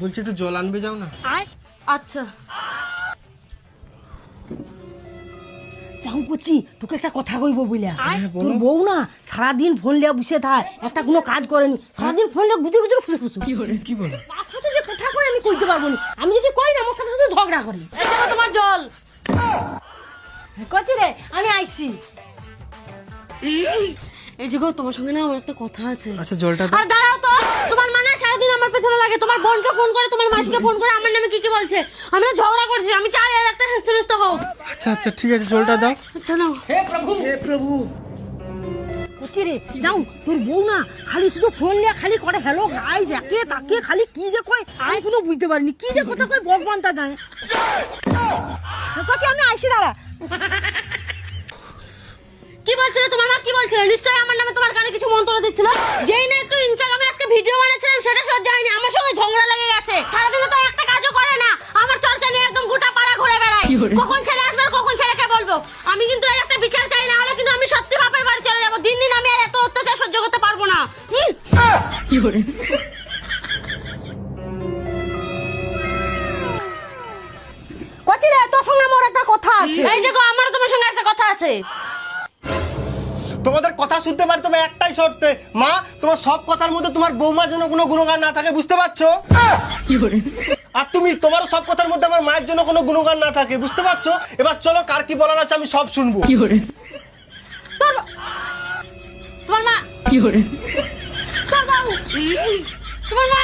বলছি একটু জল আনবে যাও না। আচ্ছা যাও করছি তোকে একটা কথা কইবো বুঝলা, তোর বউ না সারাদিন ফোন লিয়া বসে থাক, একটা কোনো কাজ করেনি, সারাদিন ফোন লিয়া গুজুর গুজুর ফুসু ফুসু। কি বলে? তার সাথে যে কথা কই আমি কইতে পারবো না, আমি যদি কই না আমার সাথে সাথে ঝগড়া করি। এই দেখো তোমার জল। কচি রে আমি আইছি। এই যে গো তোমার সঙ্গে না আমার একটা কথা আছে। আচ্ছা জলটা দাও। আর দাঁড়াও তো, তোমার মা না সারাদিন আমার পেছনে লাগে, তোমার বোনকে ফোন করে তোমার মাসিকে ফোন করে আমার নামে কি কি বলছে। আমি না ঝগড়া করছি, আমি চাই এর একটা হেস্তনেস্ত হোক। আচ্ছা আচ্ছা ঠিক আছে জলটা দাও। আচ্ছা নাও। হে প্রভু। কচি রে যাও, তোর বউ না খালি শুধু ফোন লিয়া খালি করে হ্যালো গাইস একে তাকে খালি কি যে কয় আমি কোনো বুঝতে পারিনি, কি যে কথা কয় ভগবান তা জানে। কচি আমি আইছি দাঁড়া। কি বলছিল তোমার মা, কি বলছিল? নিশ্চয়ই আমার নামে তোমার কানে কিছু মন্ত্র দিচ্ছিল। যেই না একটু ইনস্টাগ্রামে আজকে ভিডিও বানাচ্ছিলাম সেটা সহ্য হয়নি, আমার সঙ্গে ঝগড়া লেগে গেছে। সারাদিন তো একটা কাজও করে না, আমার চর্চা নিয়ে একদম গোটা পাড়া ঘুরে বেড়ায়। কখন ছেলে আসবে আর কখন ছেলেকে বলবো। আমি কিন্তু এর একটা বিচার চাই, না হলে কিন্তু আমি সত্যি বাপের বাড়ি চলে যাবো। দিন দিন আমি আর এত অত্যাচার সহ্য করতে পারবো না। কচি রে তোর সঙ্গে আমার একটা কথা আছে। এই যে গো আমারও তোমার সঙ্গে একটা কথা আছে। তোমাদের কথা শুনতে পারি তবে একটাই শর্তে, মা তোমার সব কথার মধ্যে তোমার বৌমার জন্য কোনো গুণগান না থাকে, বুঝতে পারছো? আর তুমি তোমারও সব কথার মধ্যে আমার মায়ের জন্য কোনো গুণগান না থাকে, বুঝতে পারছো? এবার চলো কার কি বলার আছে আমি সব শুনবো। তোমার মা, তোমার মা